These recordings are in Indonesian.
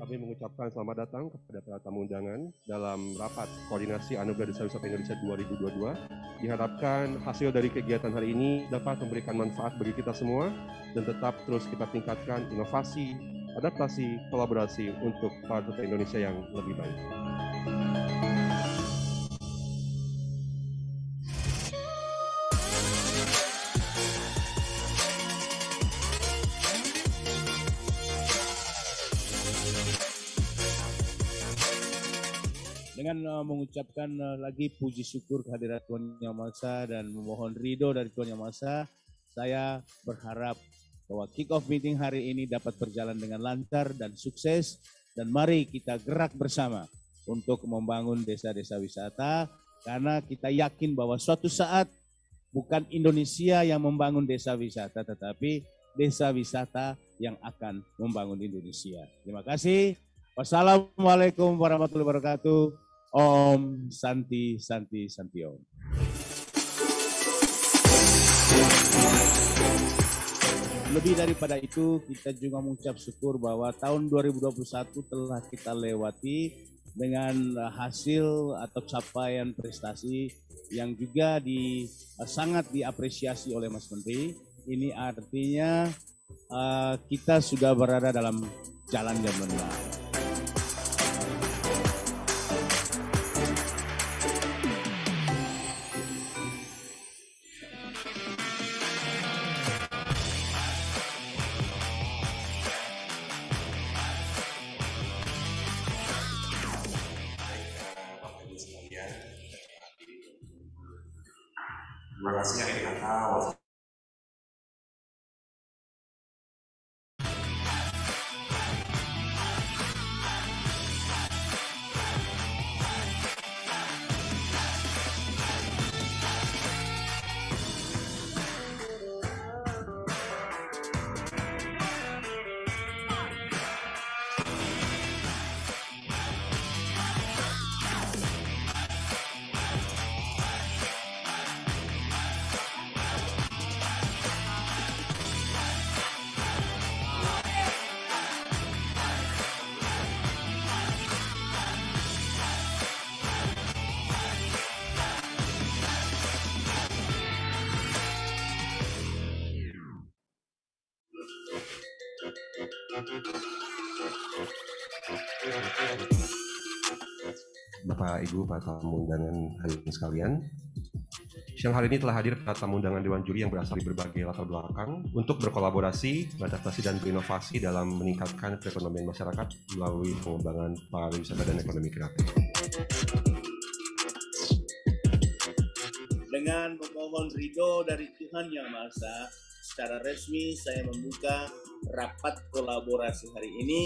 Kami mengucapkan selamat datang kepada para tamu undangan dalam rapat koordinasi Anugerah Desa Wisata Indonesia 2022. Diharapkan hasil dari kegiatan hari ini dapat memberikan manfaat bagi kita semua dan tetap terus kita tingkatkan inovasi, adaptasi, kolaborasi untuk pariwisata Indonesia yang lebih baik. Dengan mengucapkan lagi puji syukur kehadirat Tuhan Yang Maha Esa dan memohon ridho dari Tuhan Yang Maha Esa, saya berharap bahwa kick-off meeting hari ini dapat berjalan dengan lancar dan sukses, dan mari kita gerak bersama untuk membangun desa-desa wisata, karena kita yakin bahwa suatu saat bukan Indonesia yang membangun desa wisata, tetapi desa wisata yang akan membangun Indonesia. Terima kasih. Wassalamualaikum warahmatullahi wabarakatuh. Om Santi Santi Santi Om. Lebih daripada itu, kita juga mengucap syukur bahwa tahun 2021 telah kita lewati dengan hasil atau capaian prestasi yang juga sangat diapresiasi oleh Mas Menteri. Ini artinya kita sudah berada dalam jalan yang benar. Terima kasih akhir kata. Bapak Ibu, para tamu undangan hadirin sekalian, siang hari ini telah hadir para tamu undangan Dewan Juri yang berasal dari berbagai latar belakang untuk berkolaborasi, beradaptasi dan berinovasi dalam meningkatkan perekonomian masyarakat melalui pengembangan pariwisata dan ekonomi kreatif. Dengan memohon ridho dari Tuhan Yang Maha Esa, secara resmi saya membuka rapat kolaborasi hari ini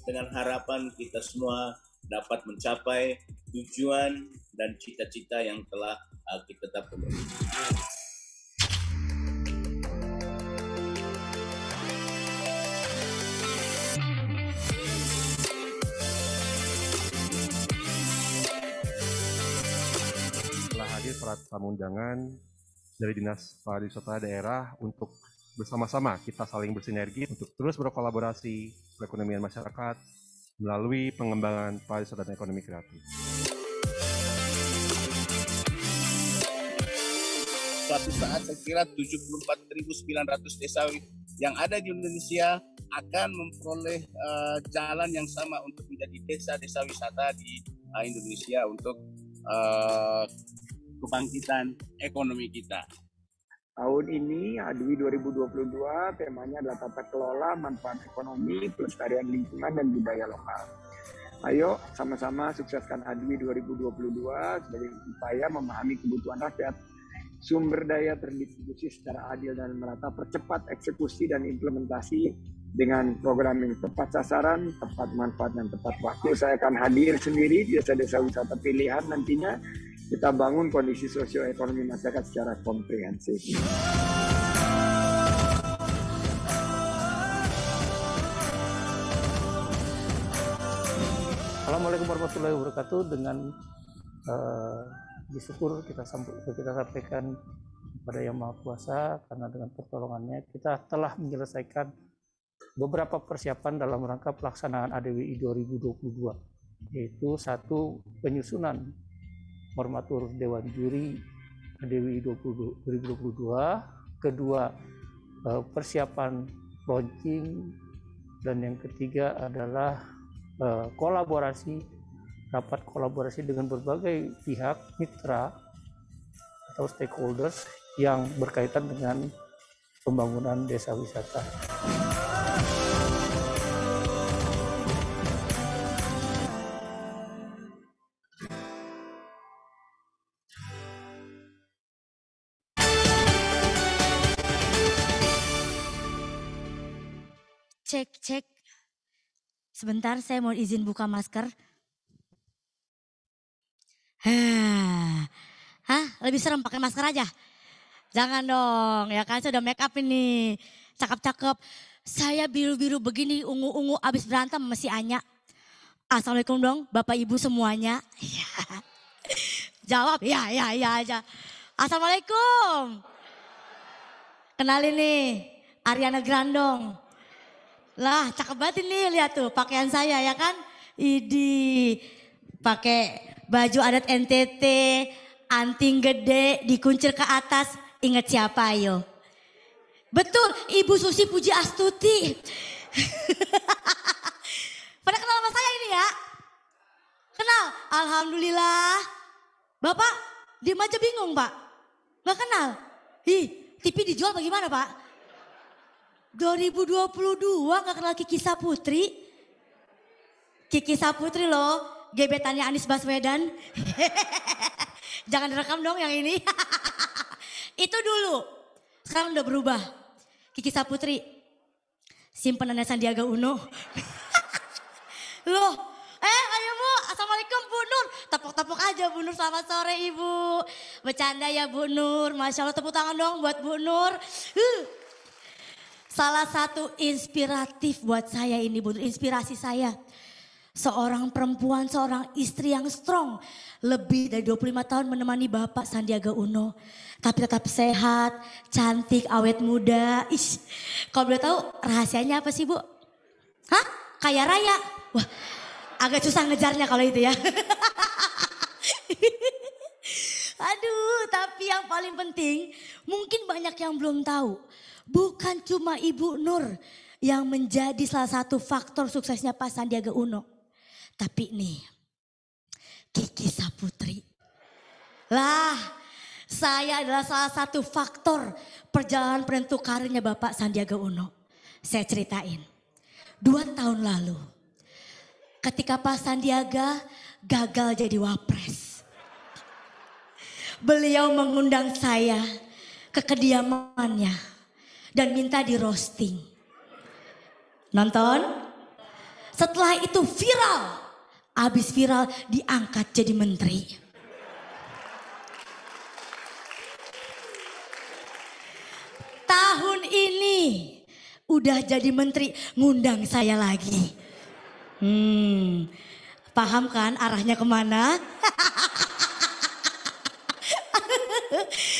dengan harapan kita semua dapat mencapai tujuan dan cita-cita yang telah kita tetapkan. Telah hadir para tamu undangan dari Dinas Pariwisata Daerah untuk bersama-sama kita saling bersinergi untuk terus berkolaborasi perekonomian masyarakat melalui pengembangan pariwisata dan ekonomi kreatif. Suatu saat saya kira 74.900 desa yang ada di Indonesia akan memperoleh jalan yang sama untuk menjadi desa-desa wisata di Indonesia untuk kebangkitan ekonomi kita. Tahun ini ADWI 2022 temanya adalah tata kelola manfaat ekonomi, pelestarian lingkungan dan budaya lokal. Ayo sama-sama sukseskan ADWI 2022 sebagai upaya memahami kebutuhan rakyat, sumber daya terdistribusi secara adil dan merata, percepat eksekusi dan implementasi dengan program yang tepat sasaran, tepat manfaat dan tepat waktu. Saya akan hadir sendiri di desa-desa wisata pilihan nantinya. Kita bangun kondisi sosioekonomi masyarakat secara komprehensif. Assalamualaikum warahmatullahi wabarakatuh. Dengan bersyukur kita sampaikan kepada Yang Maha Kuasa, karena dengan pertolongannya kita telah menyelesaikan beberapa persiapan dalam rangka pelaksanaan ADWI 2022, yaitu satu, penyusunan formatur Dewan Juri ADWI 2022, kedua, persiapan launching, dan yang ketiga adalah rapat kolaborasi dengan berbagai pihak mitra atau stakeholders yang berkaitan dengan pembangunan desa wisata. Cek. Sebentar, saya mau izin buka masker. Hah? Lebih serem pakai masker aja? Jangan dong, ya kan saya udah make up ini. Cakep-cakep. Saya biru-biru begini, ungu-ungu abis berantem sama si Anya. Assalamualaikum dong Bapak Ibu semuanya. Jawab, ya aja. Assalamualaikum. Kenalin nih, Ariana Grandong. Lah cakep banget ini, lihat tuh pakaian saya ya kan. Idi, pakai baju adat NTT, anting gede, dikuncir ke atas. Ingat siapa ayo? Betul, Ibu Susi Puji Astuti. Pada kenal sama saya ini ya? Kenal? Alhamdulillah. Bapak diem aja bingung Pak. Gak kenal? TV dijual bagaimana Pak? 2022 gak kenal Kiki Saputri? Kiki Saputri loh, gebetannya Anies Baswedan. Jangan direkam dong yang ini. Itu dulu, sekarang udah berubah. Kiki Saputri, simpenannya Sandiaga Uno. Loh, ayo Bu, Assalamualaikum Bu Nur. Tepuk-tepuk aja Bu Nur, selamat sore Ibu. Bercanda ya Bu Nur, Masya Allah, tepuk tangan dong buat Bu Nur. Salah satu inspiratif buat saya ini, Bu, inspirasi saya. Seorang perempuan, seorang istri yang strong. Lebih dari 25 tahun menemani Bapak Sandiaga Uno. Tapi tetap sehat, cantik, awet muda. Kalau boleh tahu rahasianya apa sih Bu? Hah? Kaya raya? Wah, agak susah ngejarnya kalau itu ya. Aduh, tapi yang paling penting mungkin banyak yang belum tahu. Bukan cuma Ibu Nur yang menjadi salah satu faktor suksesnya Pak Sandiaga Uno. Tapi nih, Kiki Saputri. Lah, saya adalah salah satu faktor perjalanan penentu karirnya Bapak Sandiaga Uno. Saya ceritain, 2 tahun lalu ketika Pak Sandiaga gagal jadi wapres. Beliau mengundang saya ke kediamannya. Dan minta di roasting. Nonton? Setelah itu viral. Habis viral diangkat jadi menteri. Tahun ini udah jadi menteri, ngundang saya lagi. Paham kan arahnya kemana?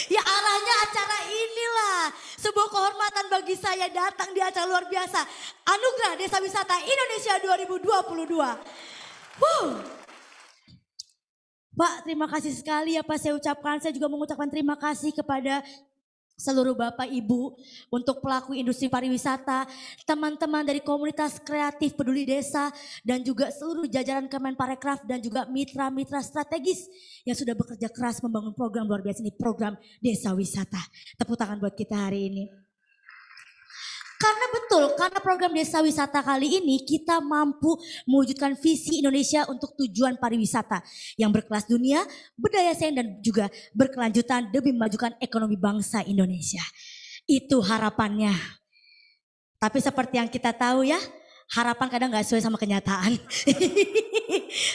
Ya arahnya acara inilah. Sebuah kehormatan bagi saya datang di acara luar biasa. Anugerah Desa Wisata Indonesia 2022. Pak, terima kasih sekali ya Pak saya ucapkan. Saya juga mengucapkan terima kasih kepada seluruh Bapak Ibu untuk pelaku industri pariwisata, teman-teman dari komunitas kreatif peduli desa dan juga seluruh jajaran Kemenparekraf dan juga mitra-mitra strategis yang sudah bekerja keras membangun program luar biasa ini, program desa wisata. Tepuk tangan buat kita hari ini. Karena betul, karena program desa wisata kali ini kita mampu mewujudkan visi Indonesia untuk tujuan pariwisata yang berkelas dunia, berdaya saing dan juga berkelanjutan demi memajukan ekonomi bangsa Indonesia. Itu harapannya. Tapi seperti yang kita tahu ya, harapan kadang gak sesuai sama kenyataan.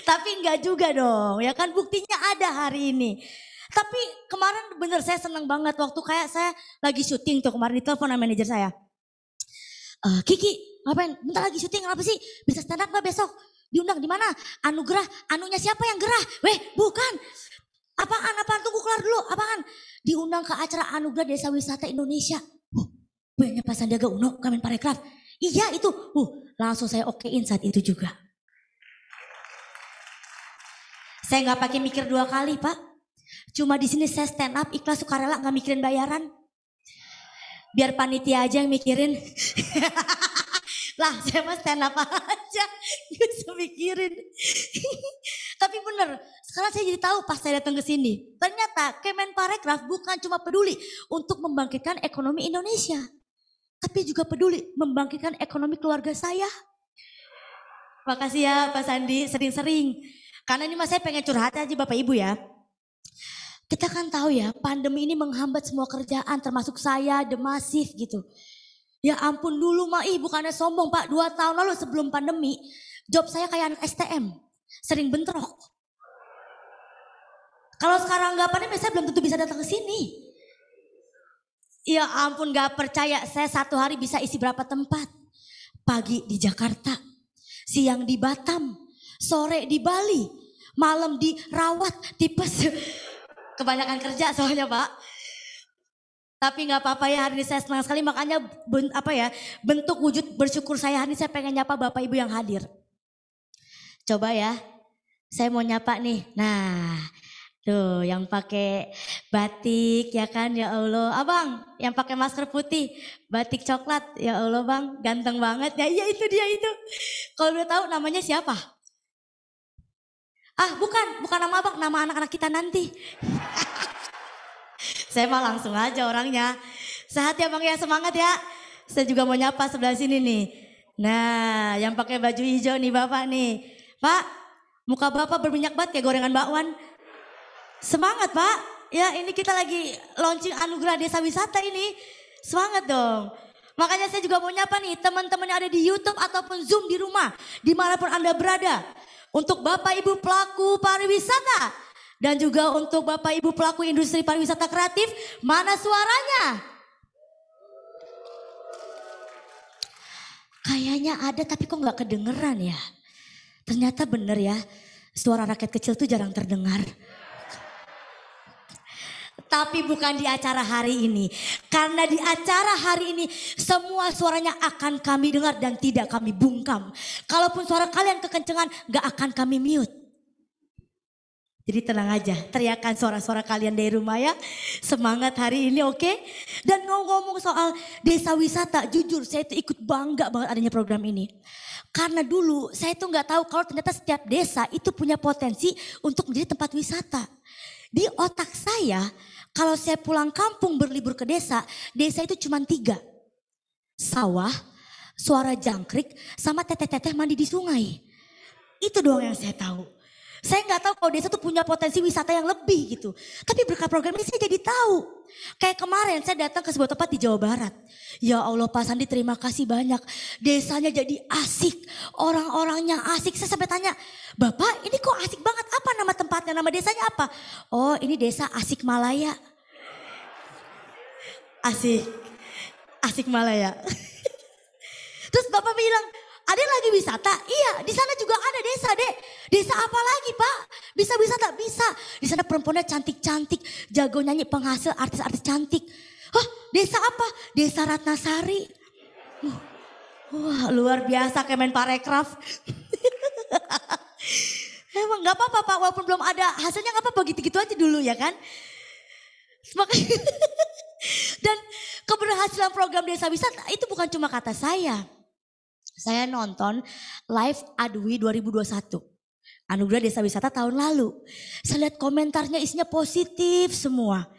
Tapi enggak juga dong, ya kan buktinya ada hari ini. Tapi kemarin bener saya senang banget waktu kayak saya lagi syuting tuh kemarin ditelepon sama manajer saya. Kiki, ngapain? Bentar lagi syuting, kenapa sih? Bisa stand up gak besok? Diundang di mana? Anugerah, anunya siapa yang gerah? Weh, bukan. Apaan? Tunggu kelar dulu. Apaan? Diundang ke acara Anugerah Desa Wisata Indonesia. Banyak Pak Sandiaga Uno, Kemenparekraf. Iya itu, langsung saya okein saat itu juga. Saya nggak pakai mikir 2 kali Pak. Cuma di sini saya stand up ikhlas sukarela nggak mikirin bayaran. Biar panitia aja yang mikirin. Lah saya mah stand up aja, gak bisa mikirin. Tapi bener, sekarang saya jadi tahu pas saya datang ke sini. Ternyata Kemenparekraf bukan cuma peduli untuk membangkitkan ekonomi Indonesia. Tapi juga peduli membangkitkan ekonomi keluarga saya. Makasih ya Pak Sandi, sering-sering. Karena ini mas saya pengen curhat aja Bapak Ibu ya. Kita kan tahu ya pandemi ini menghambat semua kerjaan termasuk saya, The Massive gitu. Ya ampun dulu mah bukannya sombong Pak, 2 tahun lalu sebelum pandemi job saya kayak anak STM, sering bentrok. Kalau sekarang nggak pandemi saya belum tentu bisa datang ke sini. Ya ampun gak percaya saya 1 hari bisa isi berapa tempat. Pagi di Jakarta, siang di Batam, sore di Bali, malam di Rawat, tipes. Kebanyakan kerja soalnya Pak. Tapi nggak apa-apa ya hari ini saya senang sekali makanya bentuk wujud bersyukur saya hari ini saya pengen nyapa Bapak Ibu yang hadir. Coba ya, saya mau nyapa nih. Nah, tuh yang pakai batik ya kan ya Allah. Abang yang pakai masker putih, batik coklat ya Allah Bang, ganteng banget ya. Iya itu dia itu. Kalau udah tahu namanya siapa? Bukan nama Abang, nama anak-anak kita nanti. Saya mah langsung aja orangnya. Sehat ya Bang ya, semangat ya. Saya juga mau nyapa sebelah sini nih. Nah yang pakai baju hijau nih Bapak nih. Pak, muka Bapak berminyak banget kayak gorengan bakwan. Semangat Pak. Ya ini kita lagi launching Anugerah Desa Wisata ini. Semangat dong. Makanya saya juga mau nyapa nih teman-teman yang ada di YouTube ataupun Zoom di rumah. Dimanapun Anda berada. Untuk Bapak Ibu pelaku pariwisata. Dan juga untuk Bapak Ibu pelaku industri pariwisata kreatif, mana suaranya? Kayaknya ada tapi kok nggak kedengeran ya. Ternyata bener ya, suara rakyat kecil tuh jarang terdengar. Tapi bukan di acara hari ini. Karena di acara hari ini semua suaranya akan kami dengar dan tidak kami bungkam. Kalaupun suara kalian kekencengan gak akan kami mute. Jadi tenang aja, teriakan suara-suara kalian dari rumah ya. Semangat hari ini oke? Dan ngomong-ngomong soal desa wisata, jujur saya itu ikut bangga banget adanya program ini. Karena dulu saya tuh gak tahu kalau ternyata setiap desa itu punya potensi untuk menjadi tempat wisata. Di otak saya, kalau saya pulang kampung berlibur ke desa, desa itu cuma 3. Sawah, suara jangkrik, sama teteh-teteh mandi di sungai. Itu doang yang saya tahu. Saya nggak tahu kalau desa tuh punya potensi wisata yang lebih gitu. Tapi berkat program ini saya jadi tahu. Kayak kemarin saya datang ke sebuah tempat di Jawa Barat. Ya Allah Pak Sandi terima kasih banyak. Desanya jadi asik. Orang-orangnya asik. Saya sampai tanya, Bapak ini kok asik banget? Apa nama tempatnya? Nama desanya apa? Oh ini desa Asik Malaya. Asik. Asik Malaya. Terus Bapak bilang, ada lagi wisata? Iya, di sana juga ada desa, Dek. Desa apa lagi, Pak? Bisa wisata? Bisa. Di sana perempuannya cantik-cantik, jago nyanyi, penghasil artis-artis cantik. Desa apa? Desa Ratnasari. Wah, luar biasa Kemenparekraf. Emang gak apa-apa, Pak, walaupun belum ada hasilnya gak apa-apa, gitu-gitu aja dulu ya kan. Dan keberhasilan program desa wisata itu bukan cuma kata saya. Saya nonton live Adwi 2021. Anugerah Desa Wisata tahun lalu. Saya lihat komentarnya isinya positif semua.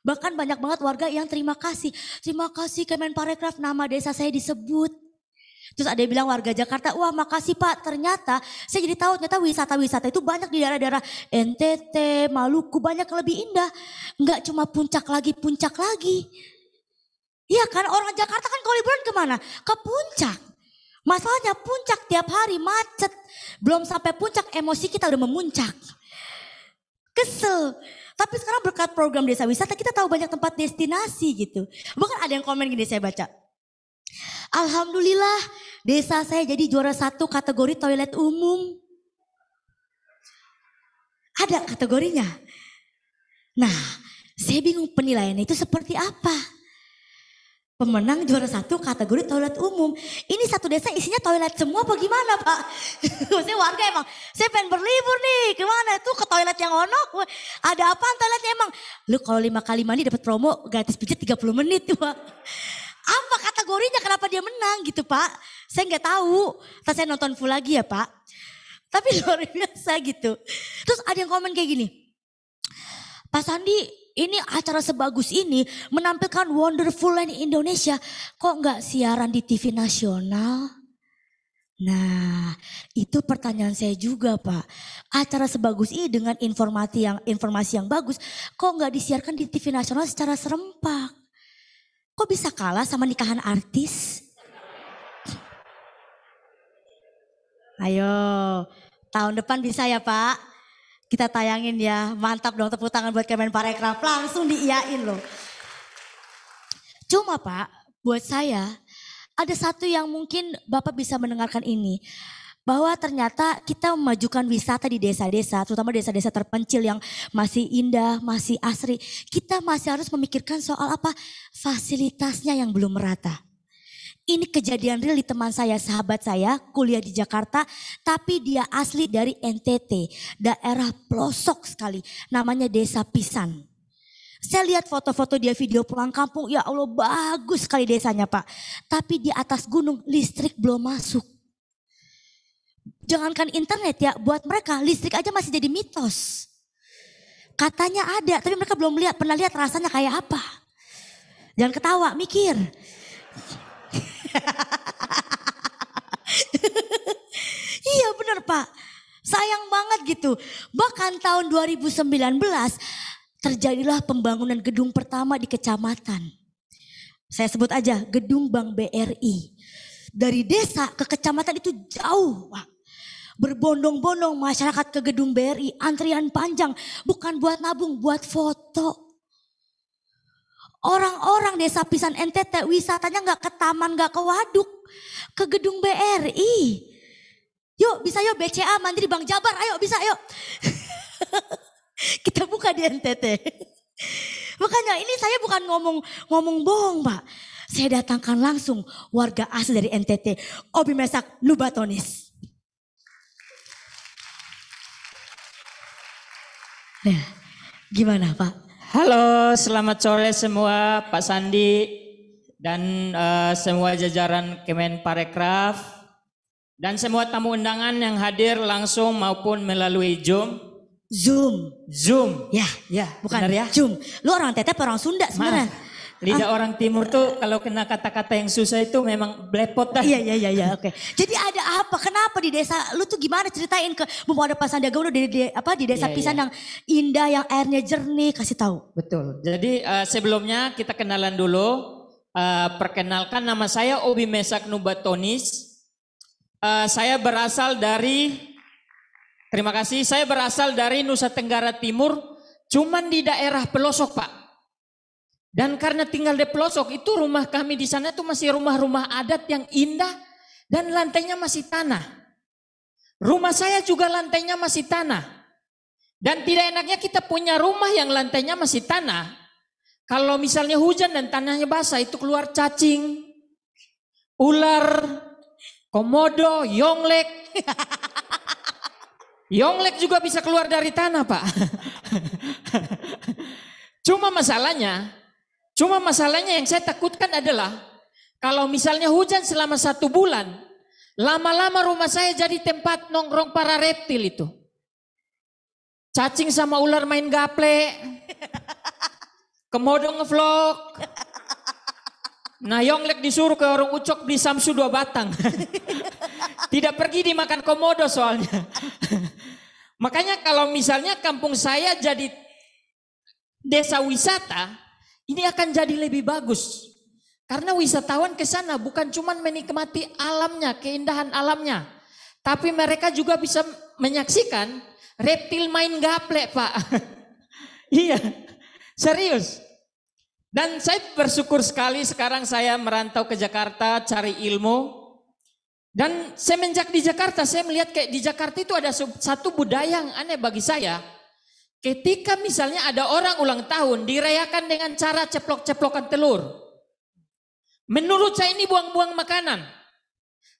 Bahkan banyak banget warga yang terima kasih. Terima kasih Kemenparekraf nama desa saya disebut. Terus ada yang bilang warga Jakarta, wah makasih Pak. Ternyata saya jadi tahu ternyata wisata-wisata itu banyak di daerah-daerah NTT, Maluku banyak yang lebih indah. Enggak cuma puncak lagi. Iya kan orang Jakarta kan kalau liburan kemana? Ke puncak. Masalahnya puncak tiap hari macet. Belum sampai puncak emosi kita udah memuncak. Kesel. Tapi sekarang berkat program desa wisata kita tahu banyak tempat destinasi gitu. Bukan ada yang komen gini saya baca. Alhamdulillah desa saya jadi juara 1 kategori toilet umum. Ada kategorinya. Nah saya bingung penilaiannya itu seperti apa. Pemenang juara 1 kategori toilet umum. Ini satu desa isinya toilet semua apa gimana Pak? Maksudnya warga emang, saya pengen berlibur nih, kemana tuh ke toilet yang ono? Ada apaan toiletnya emang? Lu kalau 5 kali mandi dapat promo gratis pijat 30 menit tuh Pak. Apa kategorinya kenapa dia menang gitu Pak? Saya nggak tahu, terus saya nonton full lagi ya Pak. Tapi luar biasa gitu. Terus ada yang komen kayak gini, Pak Sandi, ini acara sebagus ini menampilkan Wonderful Land Indonesia. Kok nggak siaran di TV nasional? Nah itu pertanyaan saya juga Pak. Acara sebagus ini dengan informasi yang bagus. Kok nggak disiarkan di TV nasional secara serempak? Kok bisa kalah sama nikahan artis? Ayo tahun depan bisa ya Pak. Kita tayangin ya, mantap dong tepuk tangan buat Kemenparekraf, langsung diiyain loh. Cuma Pak, buat saya ada satu yang mungkin Bapak bisa mendengarkan ini. Bahwa ternyata kita memajukan wisata di desa-desa, terutama desa-desa terpencil yang masih indah, masih asri. Kita masih harus memikirkan soal apa? Fasilitasnya yang belum merata. Ini kejadian real di teman saya, sahabat saya, kuliah di Jakarta, tapi dia asli dari NTT, daerah pelosok sekali, namanya Desa Pisan. Saya lihat foto-foto dia video pulang kampung, ya Allah bagus sekali desanya Pak. Tapi di atas gunung listrik belum masuk. Jangankan internet ya, buat mereka listrik aja masih jadi mitos. Katanya ada, tapi mereka belum pernah lihat rasanya kayak apa. Jangan ketawa, mikir. Iya benar Pak, sayang banget gitu. Bahkan tahun 2019 terjadilah pembangunan gedung pertama di kecamatan. Saya sebut aja gedung Bank BRI. Dari desa ke kecamatan itu jauh Pak. Berbondong-bondong masyarakat ke gedung BRI, antrian panjang, bukan buat nabung, buat foto. Orang-orang desa Pisan NTT wisatanya gak ke taman, gak ke waduk, ke gedung BRI. Yuk bisa yuk BCA mandiri Bank Jabar, ayo bisa yuk. Kita buka di NTT. Makanya ini saya bukan ngomong bohong Pak. Saya datangkan langsung warga asli dari NTT, Obi Mesak Nubatonis. Nah gimana Pak? Halo, selamat sore semua Pak Sandi dan semua jajaran Kemenparekraf dan semua tamu undangan yang hadir langsung maupun melalui Zoom. Zoom. Ya, bukan benar ya. Zoom. Lu orang Tetep orang Sunda sebenarnya. Lidah orang timur tuh kalau kena kata-kata yang susah itu memang blepot dah. Iya, oke. Jadi ada apa? Kenapa di desa lu tuh gimana ceritain ke mumpung ada Pak Sandiaga Uno di desa Pisan yang indah, yang airnya jernih, kasih tahu. Betul. Jadi sebelumnya kita kenalan dulu. Perkenalkan nama saya Obi Mesak Nubatonis. Saya berasal dari saya berasal dari Nusa Tenggara Timur, cuman di daerah pelosok Pak. Dan karena tinggal di pelosok itu rumah kami di sana tuh masih rumah-rumah adat yang indah dan lantainya masih tanah. Rumah saya juga lantainya masih tanah. Dan tidak enaknya kita punya rumah yang lantainya masih tanah. Kalau misalnya hujan dan tanahnya basah itu keluar cacing, ular, komodo, yonglek. Yonglek juga bisa keluar dari tanah Pak. Cuma masalahnya yang saya takutkan adalah kalau misalnya hujan selama 1 bulan, lama-lama rumah saya jadi tempat nongkrong para reptil itu. Cacing sama ular main gaple, komodo ngevlog. Nah yonglek disuruh ke warung ucok beli samsu 2 batang. Tidak pergi dimakan komodo soalnya. Makanya kalau misalnya kampung saya jadi desa wisata, ini akan jadi lebih bagus. Karena wisatawan ke sana bukan cuma menikmati alamnya, keindahan alamnya. Tapi mereka juga bisa menyaksikan reptil main gaplek Pak. Iya, serius. Dan saya bersyukur sekali sekarang saya merantau ke Jakarta cari ilmu. Dan semenjak di Jakarta saya melihat kayak di Jakarta itu ada satu budaya yang aneh bagi saya. Ketika misalnya ada orang ulang tahun dirayakan dengan cara ceplok-ceplokan telur. Menurut saya ini buang-buang makanan.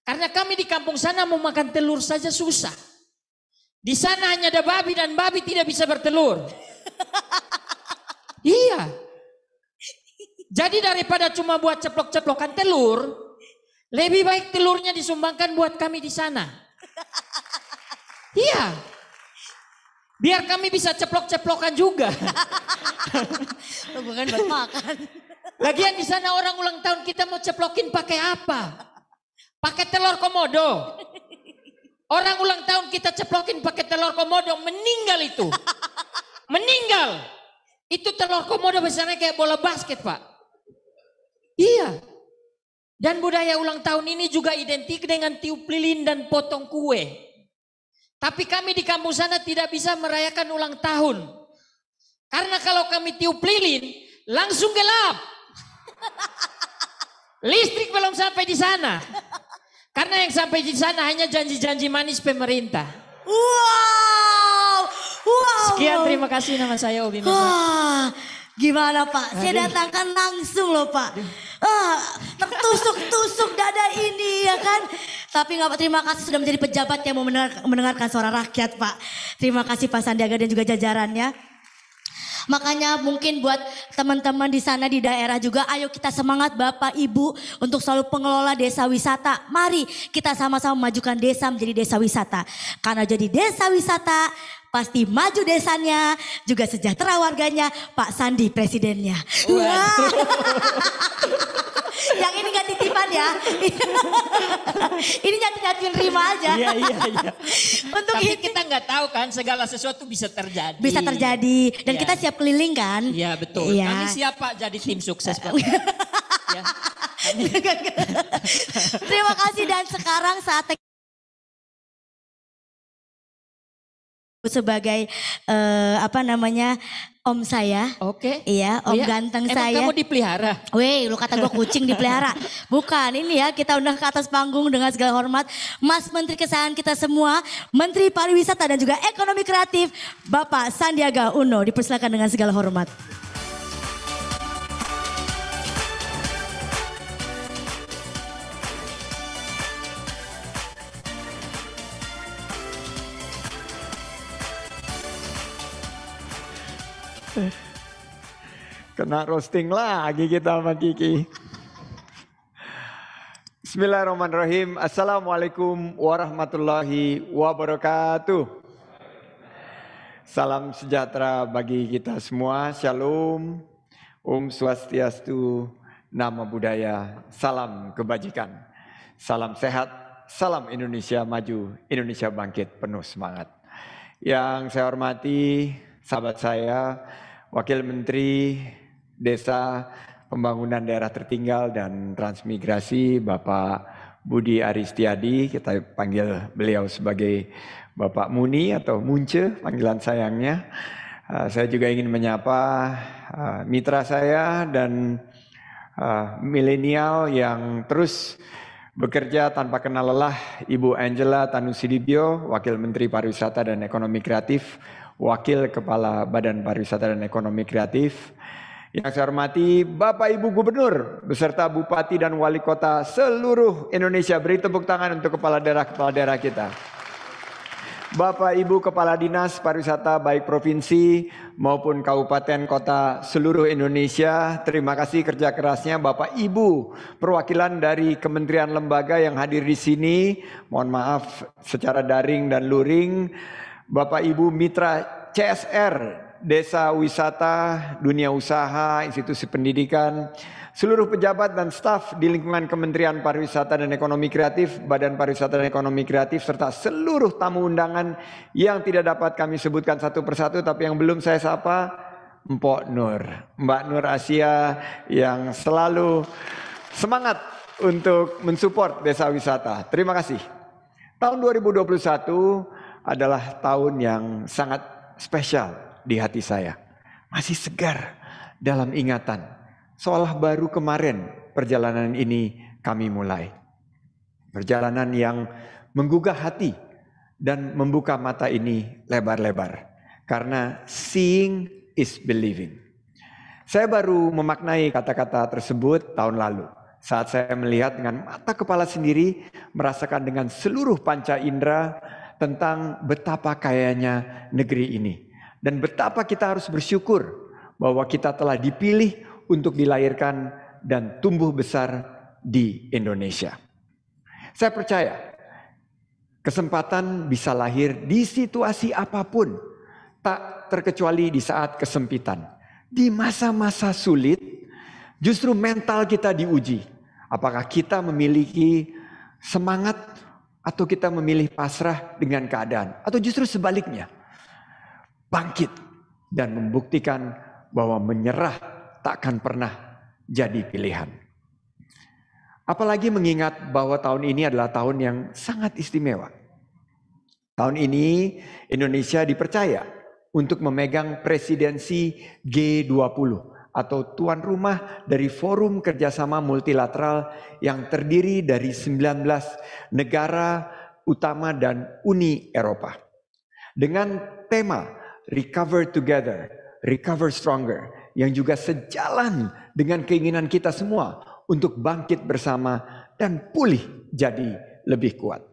Karena kami di kampung sana mau makan telur saja susah. Di sana hanya ada babi dan babi tidak bisa bertelur. Iya. Jadi daripada cuma buat ceplok-ceplokan telur, lebih baik telurnya disumbangkan buat kami di sana. Iya. Biar kami bisa ceplok-ceplokan juga. Bukan buat makan. Lagian di sana orang ulang tahun kita mau ceplokin pakai apa? Pakai telur komodo. Orang ulang tahun kita ceplokin pakai telur komodo, meninggal itu. Meninggal. Itu telur komodo besarnya kayak bola basket, Pak. Iya. Dan budaya ulang tahun ini juga identik dengan tiup lilin dan potong kue. Tapi kami di kampung sana tidak bisa merayakan ulang tahun. Karena kalau kami tiup lilin, langsung gelap. Listrik belum sampai di sana. Karena yang sampai di sana hanya janji-janji manis pemerintah. Wow. Sekian, terima kasih, nama saya Obi Mesma. Wah, gimana Pak? Saya datangkan langsung loh Pak. Tertusuk-tusuk dada ini ya kan. Tapi nggak, terima kasih sudah menjadi pejabat yang mau mendengarkan suara rakyat Pak. Terima kasih Pak Sandiaga dan juga jajarannya. Makanya mungkin buat teman-teman di sana di daerah juga, ayo kita semangat Bapak Ibu untuk selalu pengelola desa wisata. Mari kita sama-sama memajukan desa menjadi desa wisata. Karena jadi desa wisata pasti maju desanya, juga sejahtera warganya, Pak Sandi presidennya. Wah. Yang ini gak titipan ya. Ini nyatu-nyatuin rima aja. Iya. Untuk Tapi itu, kita nggak tahu kan, segala sesuatu bisa terjadi. bisa terjadi. Dan Iya. kita siap keliling kan. Iya betul. Iya. Kami siap Pak jadi tim sukses Pak. Ya. Terima kasih dan sekarang saatnya sebagai om saya. Oke. Iya, om Iya. ganteng Emang saya. kamu dipelihara? Weh, lu kata gue kucing dipelihara. Bukan, ini ya kita undang ke atas panggung dengan segala hormat Mas Menteri kesayangan kita semua, Menteri Pariwisata dan juga Ekonomi Kreatif, Bapak Sandiaga Uno. Dipersilakan dengan segala hormat. Kena roasting lagi kita sama Kiki. Bismillahirrahmanirrahim. Assalamualaikum warahmatullahi wabarakatuh. Salam sejahtera bagi kita semua. Shalom. Om Swastiastu. Nama budaya. Salam kebajikan. Salam sehat. Salam Indonesia maju. Indonesia bangkit penuh semangat. Yang saya hormati sahabat saya, Wakil Menteri Desa, Pembangunan Daerah Tertinggal dan Transmigrasi, Bapak Budi Aristiadi, kita panggil beliau sebagai Bapak Muni atau Munce, panggilan sayangnya. Saya juga ingin menyapa mitra saya dan milenial yang terus bekerja tanpa kenal lelah, Ibu Angela Tanusudibyo, Wakil Menteri Pariwisata dan Ekonomi Kreatif, Wakil Kepala Badan Pariwisata dan Ekonomi Kreatif. Yang saya hormati Bapak Ibu Gubernur beserta Bupati dan Wali Kota seluruh Indonesia. Beri tepuk tangan untuk kepala daerah kita. Bapak Ibu Kepala Dinas Pariwisata baik provinsi maupun kabupaten kota seluruh Indonesia. Terima kasih kerja kerasnya Bapak Ibu perwakilan dari kementerian lembaga yang hadir di sini. Mohon maaf secara daring dan luring. Bapak Ibu mitra CSR, Desa Wisata, Dunia Usaha, Institusi Pendidikan, seluruh pejabat dan staf di lingkungan Kementerian Pariwisata dan Ekonomi Kreatif, Badan Pariwisata dan Ekonomi Kreatif, serta seluruh tamu undangan yang tidak dapat kami sebutkan satu persatu, tapi yang belum saya sapa, Mpok Nur, Mbak Nur Asia yang selalu semangat untuk mensupport desa wisata. Terima kasih. Tahun 2021 adalah tahun yang sangat spesial di hati saya. Masih segar dalam ingatan. Seolah baru kemarin perjalanan ini kami mulai. Perjalanan yang menggugah hati dan membuka mata ini lebar-lebar. Karena seeing is believing. Saya baru memaknai kata-kata tersebut tahun lalu. saat saya melihat dengan mata kepala sendiri, merasakan dengan seluruh panca indera tentang betapa kayanya negeri ini. Dan betapa kita harus bersyukur bahwa kita telah dipilih untuk dilahirkan dan tumbuh besar di Indonesia. Saya percaya kesempatan bisa lahir di situasi apapun, tak terkecuali di saat kesempitan. Di masa-masa sulit, justru mental kita diuji. Apakah kita memiliki semangat atau kita memilih pasrah dengan keadaan? Atau justru sebaliknya, bangkit dan membuktikan bahwa menyerah takkan pernah jadi pilihan. Apalagi mengingat bahwa tahun ini adalah tahun yang sangat istimewa. Tahun ini Indonesia dipercaya untuk memegang presidensi G20 atau tuan rumah dari Forum Kerjasama Multilateral yang terdiri dari 19 negara utama dan Uni Eropa. Dengan tema Recover Together, Recover Stronger, yang juga sejalan dengan keinginan kita semua untuk bangkit bersama dan pulih jadi lebih kuat.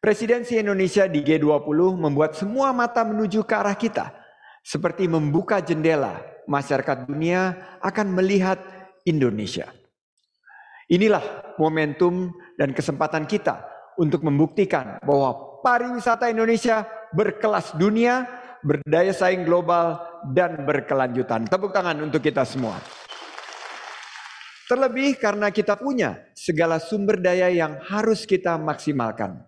Presidensi Indonesia di G20 membuat semua mata menuju ke arah kita, seperti membuka jendela. Masyarakat dunia akan melihat Indonesia. Inilah momentum dan kesempatan kita untuk membuktikan bahwa pariwisata Indonesia berkelas dunia, berdaya saing global, dan berkelanjutan. Tepuk tangan untuk kita semua. Terlebih karena kita punya segala sumber daya yang harus kita maksimalkan.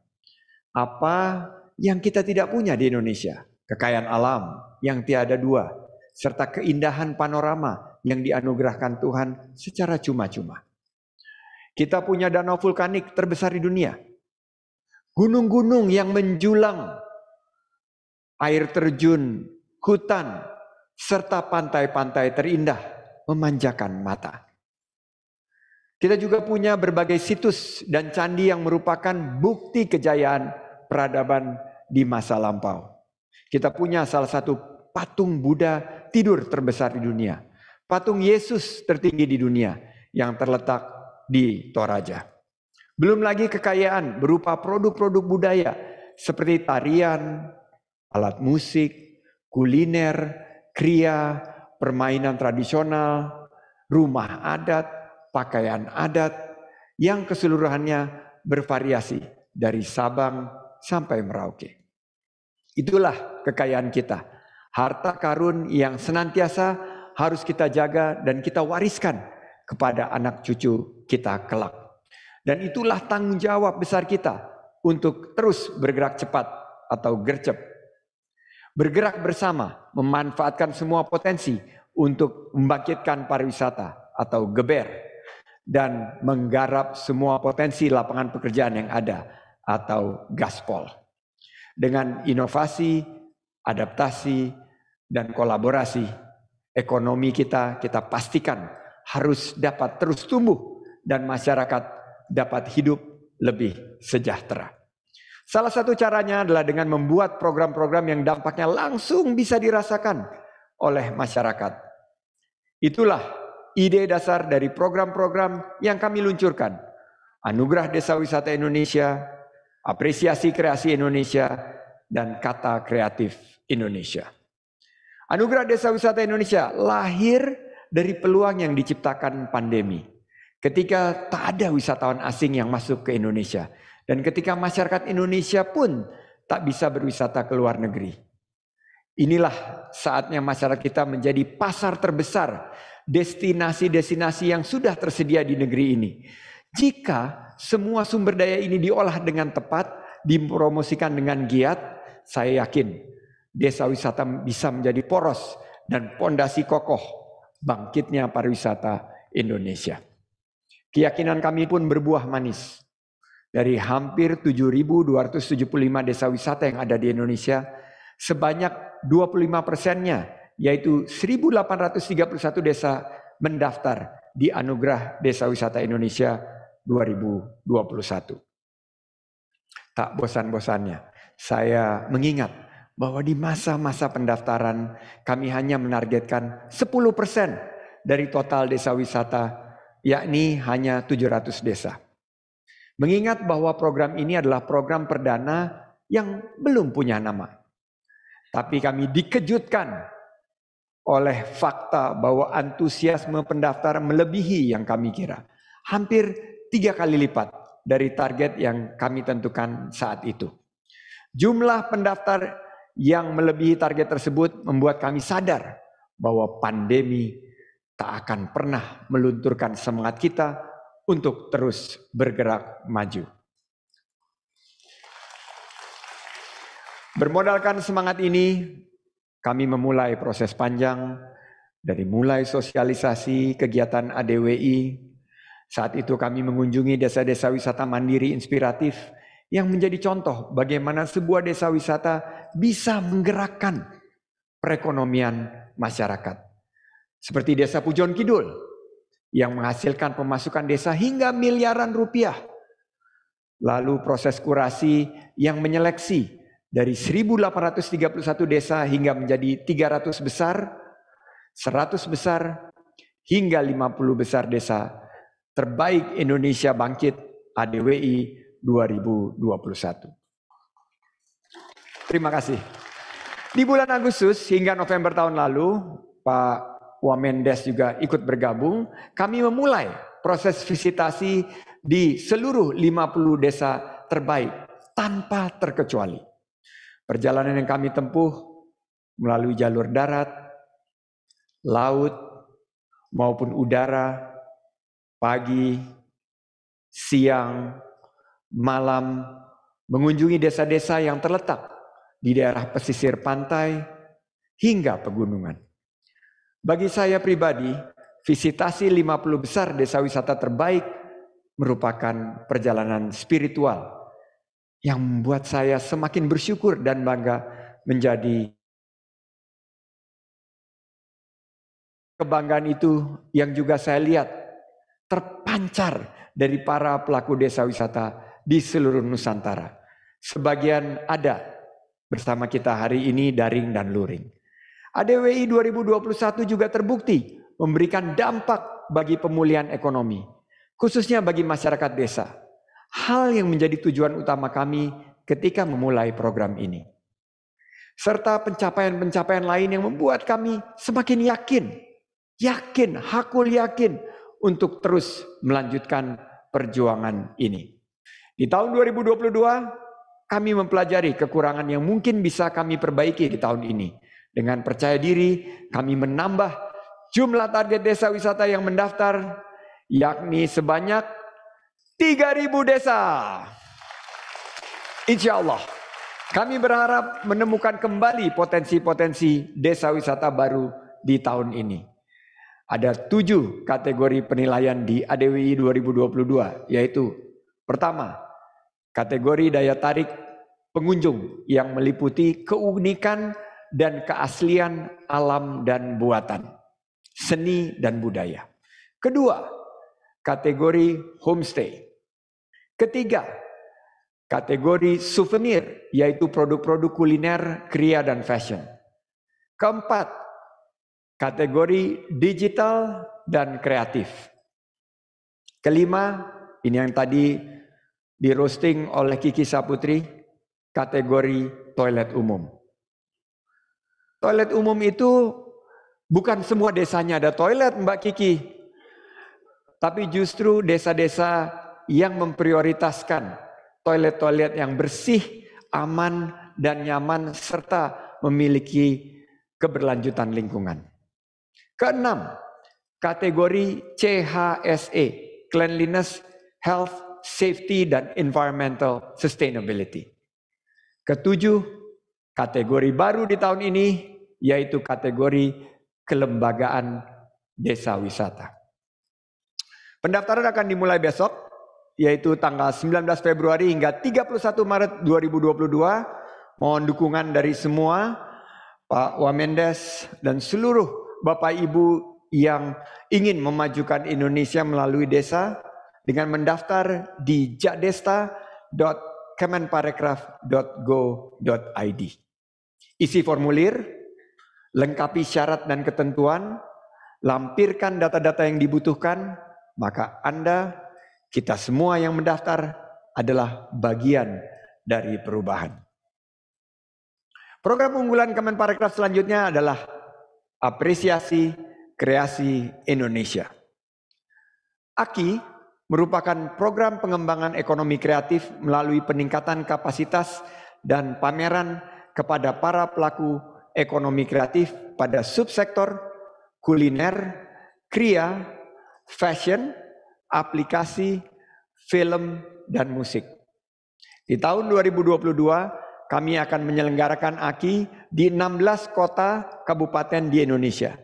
Apa yang kita tidak punya di Indonesia? Kekayaan alam yang tiada dua, serta keindahan panorama yang dianugerahkan Tuhan secara cuma-cuma. Kita punya danau vulkanik terbesar di dunia, gunung-gunung yang menjulang, air terjun, hutan, serta pantai-pantai terindah memanjakan mata. Kita juga punya berbagai situs dan candi yang merupakan bukti kejayaan peradaban di masa lampau. Kita punya salah satu patung Buddha tidur terbesar di dunia. Patung Yesus tertinggi di dunia yang terletak di Toraja. Belum lagi kekayaan berupa produk-produk budaya seperti tarian, alat musik, kuliner, kriya, permainan tradisional, rumah adat, pakaian adat yang keseluruhannya bervariasi dari Sabang sampai Merauke. Itulah kekayaan kita. Harta karun yang senantiasa harus kita jaga dan kita wariskan kepada anak cucu kita kelak. Dan itulah tanggung jawab besar kita untuk terus bergerak cepat atau gercep. Bergerak bersama, memanfaatkan semua potensi untuk membangkitkan pariwisata atau geber. Dan menggarap semua potensi lapangan pekerjaan yang ada atau gaspol. Dengan inovasi, adaptasi, dan kolaborasi, ekonomi kita pastikan harus dapat terus tumbuh dan masyarakat dapat hidup lebih sejahtera. Salah satu caranya adalah dengan membuat program-program yang dampaknya langsung bisa dirasakan oleh masyarakat. Itulah ide dasar dari program-program yang kami luncurkan. Anugerah Desa Wisata Indonesia, Apresiasi Kreasi Indonesia, dan Kata Kreatif Indonesia. Anugerah Desa Wisata Indonesia lahir dari peluang yang diciptakan pandemi. Ketika tak ada wisatawan asing yang masuk ke Indonesia. Dan ketika masyarakat Indonesia pun tak bisa berwisata ke luar negeri. Inilah saatnya masyarakat kita menjadi pasar terbesar. Destinasi-destinasi yang sudah tersedia di negeri ini. Jika semua sumber daya ini diolah dengan tepat, dipromosikan dengan giat, saya yakin desa wisata bisa menjadi poros dan pondasi kokoh bangkitnya pariwisata Indonesia. Keyakinan kami pun berbuah manis. Dari hampir 7.275 desa wisata yang ada di Indonesia, sebanyak 25%-nya, yaitu 1.831 desa mendaftar di Anugerah Desa Wisata Indonesia 2021. Tak bosan-bosannya, saya mengingat bahwa di masa-masa pendaftaran kami hanya menargetkan 10% dari total desa wisata yakni hanya 700 desa. Mengingat bahwa program ini adalah program perdana yang belum punya nama. Tapi kami dikejutkan oleh fakta bahwa antusiasme pendaftar melebihi yang kami kira. Hampir 3 kali lipat dari target yang kami tentukan saat itu. Jumlah pendaftar yang melebihi target tersebut membuat kami sadar bahwa pandemi tak akan pernah melunturkan semangat kita untuk terus bergerak maju. Bermodalkan semangat ini, kami memulai proses panjang dari mulai sosialisasi kegiatan ADWI. Saat itu kami mengunjungi desa-desa wisata mandiri inspiratif yang menjadi contoh bagaimana sebuah desa wisata bisa menggerakkan perekonomian masyarakat. Seperti Desa Pujon Kidul yang menghasilkan pemasukan desa hingga miliaran rupiah. Lalu proses kurasi yang menyeleksi dari 1.831 desa hingga menjadi 300 besar, 100 besar, hingga 50 besar desa terbaik Indonesia Bangkit ADWI 2021. Terima kasih. Di bulan Agustus hingga November tahun lalu, Pak Wamendes juga ikut bergabung. Kami memulai proses visitasi di seluruh 50 desa terbaik tanpa terkecuali. Perjalanan yang kami tempuh melalui jalur darat, laut, maupun udara, pagi, siang, malam, mengunjungi desa-desa yang terletak di daerah pesisir pantai hingga pegunungan. Bagi saya pribadi, visitasi 50 besar desa wisata terbaik merupakan perjalanan spiritual yang membuat saya semakin bersyukur dan bangga menjadi kebanggaan itu yang juga saya lihat terpancar dari para pelaku desa wisata di seluruh Nusantara. Sebagian ada bersama kita hari ini daring dan luring. ADWI 2021 juga terbukti memberikan dampak bagi pemulihan ekonomi, khususnya bagi masyarakat desa. Hal yang menjadi tujuan utama kami ketika memulai program ini. Serta pencapaian-pencapaian lain yang membuat kami semakin hakul yakin untuk terus melanjutkan perjuangan ini. Di tahun 2022, kami mempelajari kekurangan yang mungkin bisa kami perbaiki di tahun ini. Dengan percaya diri, kami menambah jumlah target desa wisata yang mendaftar, yakni sebanyak 3.000 desa. Insya Allah, kami berharap menemukan kembali potensi-potensi desa wisata baru di tahun ini. Ada 7 kategori penilaian di ADWI 2022, yaitu pertama, kategori daya tarik pengunjung yang meliputi keunikan dan keaslian alam dan buatan, seni dan budaya. Kedua, kategori homestay. Ketiga, kategori souvenir, yaitu produk-produk kuliner, kria, dan fashion. Keempat, kategori digital dan kreatif. Kelima, ini yang tadi di roasting oleh Kiki Saputri, kategori toilet umum. Toilet umum itu bukan semua desanya ada toilet, Mbak Kiki. Tapi justru desa-desa yang memprioritaskan toilet-toilet yang bersih, aman, dan nyaman, serta memiliki keberlanjutan lingkungan. Keenam, kategori CHSE, Cleanliness, Health, Safety, dan Environmental Sustainability. Ketujuh, kategori baru di tahun ini, yaitu kategori kelembagaan desa wisata. Pendaftaran akan dimulai besok, yaitu tanggal 19 Februari hingga 31 Maret 2022. Mohon dukungan dari semua, Pak Wamendes dan seluruh Bapak Ibu yang ingin memajukan Indonesia melalui desa dengan mendaftar di jakdesta.kemenparekraf.go.id. Isi formulir, lengkapi syarat dan ketentuan, lampirkan data-data yang dibutuhkan, maka Anda, kita semua yang mendaftar adalah bagian dari perubahan. Program unggulan Kemenparekraf selanjutnya adalah Apresiasi Kreasi Indonesia. AKI merupakan program pengembangan ekonomi kreatif melalui peningkatan kapasitas dan pameran kepada para pelaku ekonomi kreatif pada subsektor kuliner, kria, fashion, aplikasi, film, dan musik. Di tahun 2022, kami akan menyelenggarakan AKI di 16 kota kabupaten di Indonesia.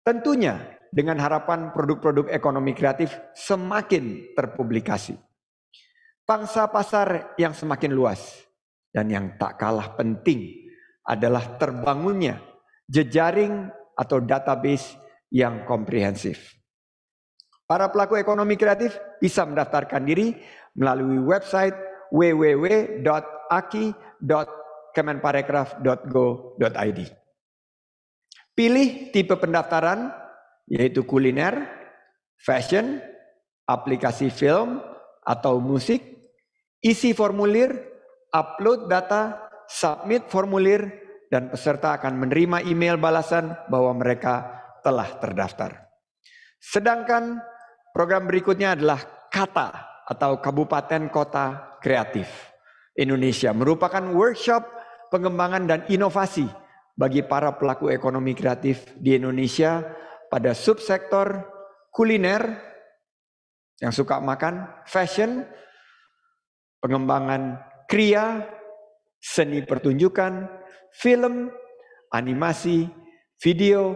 Tentunya dengan harapan produk-produk ekonomi kreatif semakin terpublikasi. Pangsa pasar yang semakin luas dan yang tak kalah penting adalah terbangunnya jejaring atau database yang komprehensif. Para pelaku ekonomi kreatif bisa mendaftarkan diri melalui website www.aki.kemenparekraf.go.id. Pilih tipe pendaftaran yaitu kuliner, fashion, aplikasi film atau musik, isi formulir, upload data, submit formulir, dan peserta akan menerima email balasan bahwa mereka telah terdaftar. Sedangkan program berikutnya adalah KATA atau Kabupaten Kota Kreatif Indonesia, merupakan workshop pengembangan dan inovasi bagi para pelaku ekonomi kreatif di Indonesia pada subsektor kuliner yang suka makan, fashion, pengembangan kria, seni pertunjukan, film, animasi, video,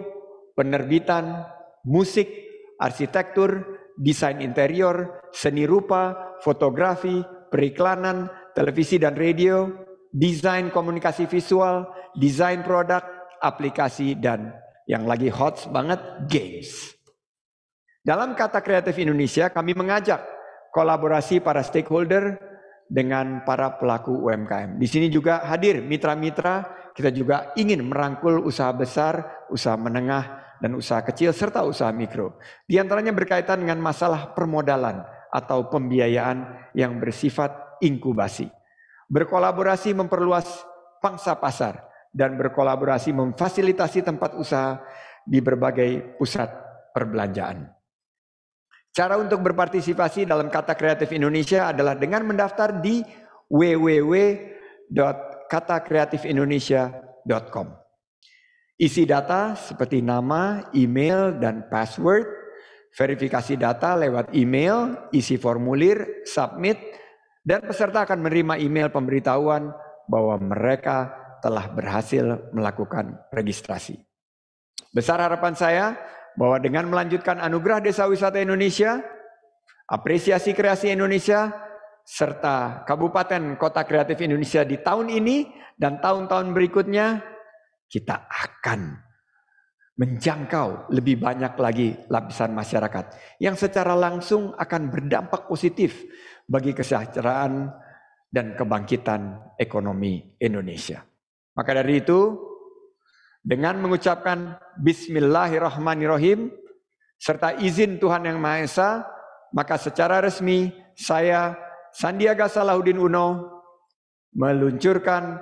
penerbitan, musik, arsitektur, desain interior, seni rupa, fotografi, periklanan, televisi dan radio, desain komunikasi visual, desain produk, aplikasi, dan yang lagi hot banget, games. Dalam Kata Kreatif Indonesia, kami mengajak kolaborasi para stakeholder dengan para pelaku UMKM. Di sini juga hadir mitra-mitra, kita juga ingin merangkul usaha besar, usaha menengah, dan usaha kecil, serta usaha mikro. Di antaranya berkaitan dengan masalah permodalan atau pembiayaan yang bersifat inkubasi. Berkolaborasi memperluas pangsa pasar dan berkolaborasi memfasilitasi tempat usaha di berbagai pusat perbelanjaan. Cara untuk berpartisipasi dalam Kata Kreatif Indonesia adalah dengan mendaftar di www.katakreatifindonesia.com. Isi data seperti nama, email, dan password, verifikasi data lewat email, isi formulir, submit, dan peserta akan menerima email pemberitahuan bahwa mereka telah berhasil melakukan registrasi. Besar harapan saya bahwa dengan melanjutkan Anugerah Desa Wisata Indonesia, Apresiasi Kreasi Indonesia, serta Kabupaten Kota Kreatif Indonesia di tahun ini dan tahun-tahun berikutnya, kita akan menjangkau lebih banyak lagi lapisan masyarakat yang secara langsung akan berdampak positif bagi kesejahteraan dan kebangkitan ekonomi Indonesia. Maka dari itu, dengan mengucapkan Bismillahirrahmanirrahim serta izin Tuhan Yang Maha Esa, maka secara resmi saya Sandiaga Salahuddin Uno meluncurkan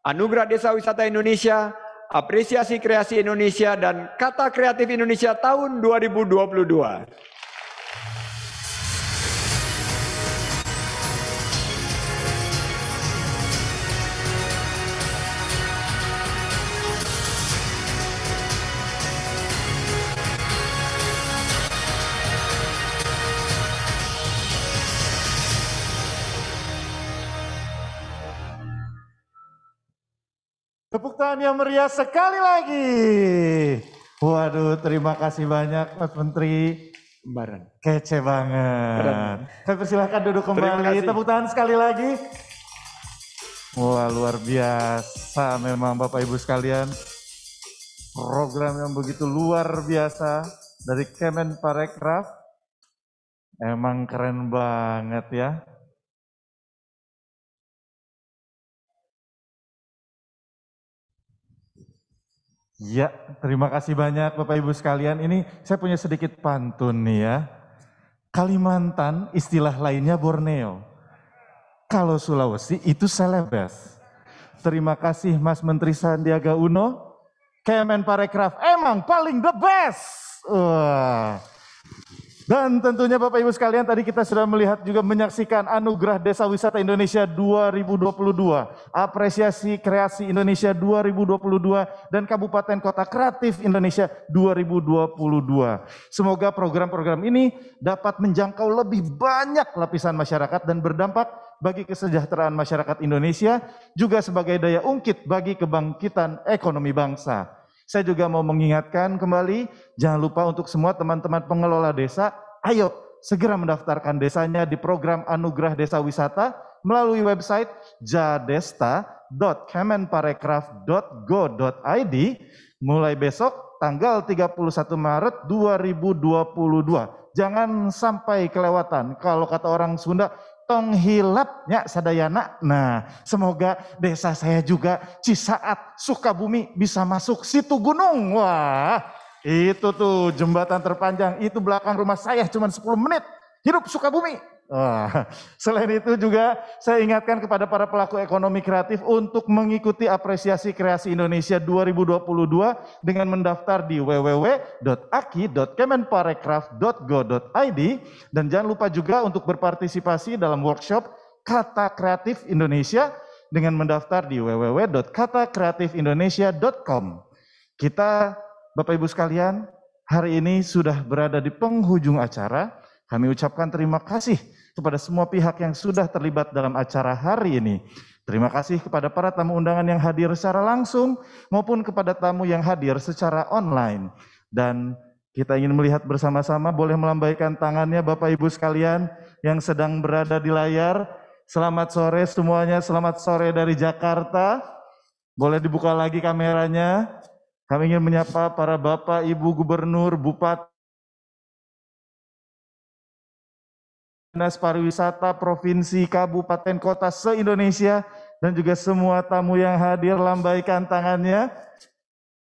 Anugerah Desa Wisata Indonesia, Apresiasi Kreasi Indonesia, dan Kata Kreatif Indonesia tahun 2022. Tepuk tangan yang meriah sekali lagi. Waduh, terima kasih banyak Mas Menteri. Baran. Kece banget. Saya persilahkan duduk kembali. Tepuk tangan sekali lagi. Wah, luar biasa memang Bapak Ibu sekalian. Program yang begitu luar biasa dari Kemenparekraf. Emang keren banget ya. Ya, terima kasih banyak Bapak Ibu sekalian. Ini saya punya sedikit pantun nih ya. Kalimantan istilah lainnya Borneo. Kalau Sulawesi itu Celebes. Terima kasih Mas Menteri Sandiaga Uno. Kemenparekraf emang paling the best. Wah. Dan tentunya Bapak Ibu sekalian, tadi kita sudah melihat juga menyaksikan Anugerah Desa Wisata Indonesia 2022, Apresiasi Kreasi Indonesia 2022, dan Kabupaten Kota Kreatif Indonesia 2022. Semoga program-program ini dapat menjangkau lebih banyak lapisan masyarakat dan berdampak bagi kesejahteraan masyarakat Indonesia, juga sebagai daya ungkit bagi kebangkitan ekonomi bangsa. Saya juga mau mengingatkan kembali, jangan lupa untuk semua teman-teman pengelola desa, ayo segera mendaftarkan desanya di program Anugerah Desa Wisata melalui website jadesta.kemenparekraf.go.id mulai besok tanggal 31 Maret 2022. Jangan sampai kelewatan, kalau kata orang Sunda, tong hilapnya sadayana. Nah, semoga desa saya juga Cisaat, Sukabumi bisa masuk situ gunung. Wah, itu tuh jembatan terpanjang, itu belakang rumah saya cuma 10 menit. Hidup Sukabumi. Wah, selain itu juga saya ingatkan kepada para pelaku ekonomi kreatif untuk mengikuti Apresiasi Kreasi Indonesia 2022 dengan mendaftar di www.aki.kemenparekraf.go.id, dan jangan lupa juga untuk berpartisipasi dalam workshop Kata Kreatif Indonesia dengan mendaftar di www.katakreatifindonesia.com. Kita, Bapak Ibu sekalian, hari ini sudah berada di penghujung acara. Kami ucapkan terima kasih kepada semua pihak yang sudah terlibat dalam acara hari ini. Terima kasih kepada para tamu undangan yang hadir secara langsung maupun kepada tamu yang hadir secara online. Dan kita ingin melihat bersama-sama, boleh melambaikan tangannya Bapak Ibu sekalian yang sedang berada di layar. Selamat sore semuanya, selamat sore dari Jakarta. Boleh dibuka lagi kameranya. Kami ingin menyapa para Bapak, Ibu Gubernur, Bupati, Dinas Pariwisata Provinsi, Kabupaten, Kota se-Indonesia, dan juga semua tamu yang hadir, lambaikan tangannya.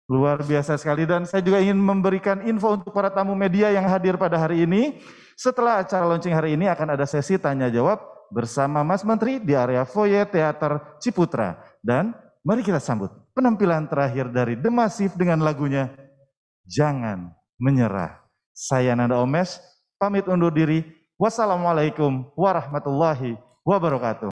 Luar biasa sekali. Dan saya juga ingin memberikan info untuk para tamu media yang hadir pada hari ini. Setelah acara launching hari ini akan ada sesi tanya jawab bersama Mas Menteri di area foyer Teater Ciputra. Dan mari kita sambut penampilan terakhir dari The Massive dengan lagunya Jangan Menyerah. Saya Nanda Omes, pamit undur diri. Wassalamualaikum warahmatullahi wabarakatuh.